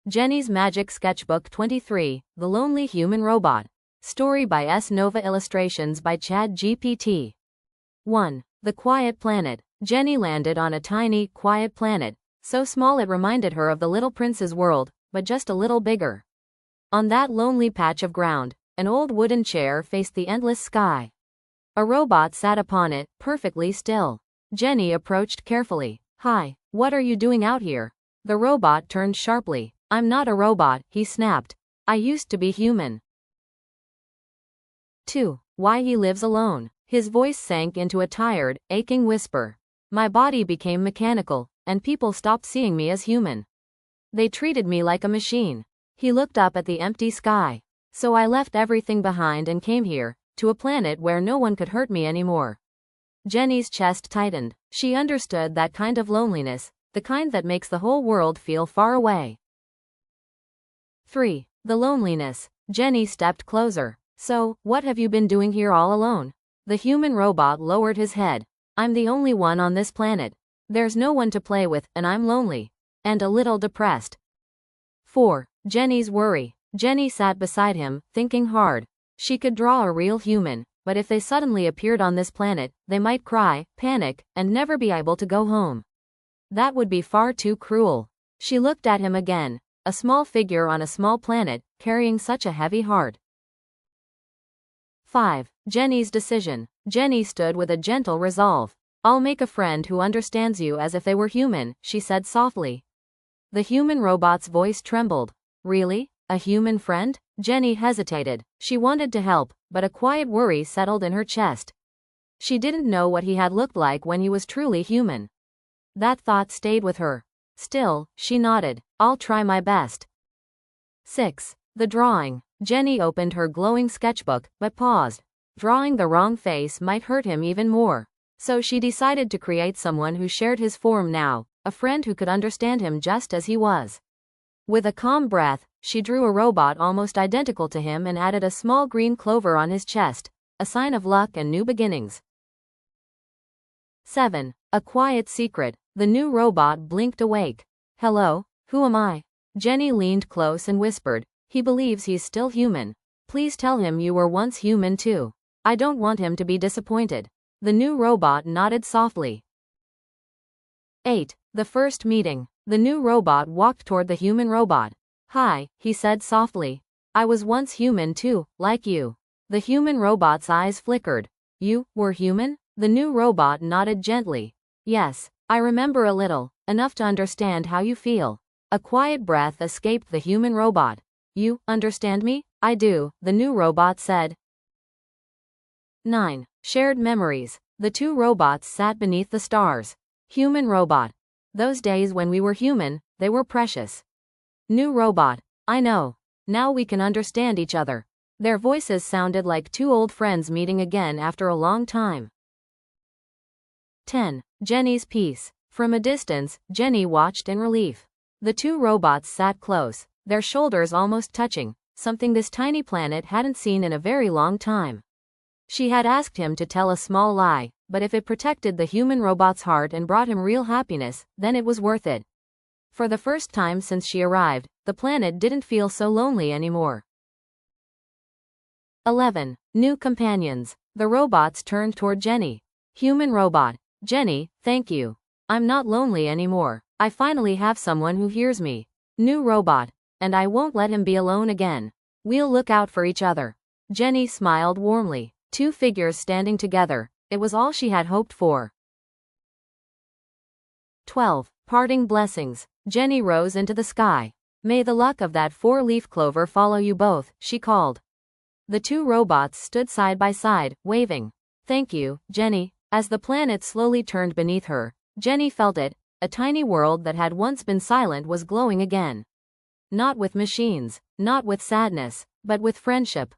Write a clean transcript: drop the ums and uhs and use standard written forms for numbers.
Jenny's Magic Sketchbook 23, The Lonely Human Robot. Story by S. Nova, illustrations by Chad GPT. 1. The Quiet Planet. Jenny landed on a tiny, quiet planet, so small it reminded her of the Little Prince's world, but just a little bigger. On that lonely patch of ground, an old wooden chair faced the endless sky. A robot sat upon it, perfectly still. Jenny approached carefully. "Hi, what are you doing out here?" The robot turned sharply. "I'm not a robot," he snapped. "I used to be human." 2. Why he lives alone. His voice sank into a tired, aching whisper. "My body became mechanical, and people stopped seeing me as human. They treated me like a machine." He looked up at the empty sky. "So I left everything behind and came here, to a planet where no one could hurt me anymore." Jenny's chest tightened. She understood that kind of loneliness, the kind that makes the whole world feel far away. 3. The loneliness. Jenny stepped closer. "So, what have you been doing here all alone?" The human robot lowered his head. "I'm the only one on this planet. There's no one to play with, and I'm lonely. And a little depressed." 4. Jenny's worry. Jenny sat beside him, thinking hard. She could draw a real human, but if they suddenly appeared on this planet, they might cry, panic, and never be able to go home. That would be far too cruel. She looked at him again. A small figure on a small planet, carrying such a heavy heart. 5. Jenny's decision. Jenny stood with a gentle resolve. "I'll make a friend who understands you as if they were human," she said softly. The human robot's voice trembled. "Really? A human friend?" Jenny hesitated. She wanted to help, but a quiet worry settled in her chest. She didn't know what he had looked like when he was truly human. That thought stayed with her. Still, she nodded. "I'll try my best." 6. The drawing. Jenny opened her glowing sketchbook, but paused. Drawing the wrong face might hurt him even more. So she decided to create someone who shared his form now, a friend who could understand him just as he was. With a calm breath, she drew a robot almost identical to him and added a small green clover on his chest, a sign of luck and new beginnings. 7. A Quiet Secret. The new robot blinked awake. "Hello, who am I?" Jenny leaned close and whispered. "He believes he's still human. Please tell him you were once human too. I don't want him to be disappointed." The new robot nodded softly. 8. The First Meeting. The new robot walked toward the human robot. "Hi," he said softly. "I was once human too, like you." The human robot's eyes flickered. "You were human?" The new robot nodded gently. "Yes, I remember a little, enough to understand how you feel." A quiet breath escaped the human robot. "You understand me?" "I do," the new robot said. 9. Shared Memories. The two robots sat beneath the stars. Human robot. "Those days when we were human, they were precious." New robot. "I know. Now we can understand each other." Their voices sounded like two old friends meeting again after a long time. 10. Jenny's Peace. From a distance, Jenny watched in relief. The two robots sat close, their shoulders almost touching, something this tiny planet hadn't seen in a very long time. She had asked him to tell a small lie, but if it protected the human robot's heart and brought him real happiness, then it was worth it. For the first time since she arrived, the planet didn't feel so lonely anymore. 11. New Companions. The robots turned toward Jenny. Human robot. "Jenny, thank you. I'm not lonely anymore. I finally have someone who hears me." New robot. "And I won't let him be alone again. We'll look out for each other." Jenny smiled warmly. Two figures standing together. It was all she had hoped for. 12. Parting Blessings. Jenny rose into the sky. "May the luck of that four-leaf clover follow you both," she called. The two robots stood side by side, waving. "Thank you, Jenny." As the planet slowly turned beneath her, Jenny felt it. A tiny world that had once been silent was glowing again. Not with machines, not with sadness, but with friendship,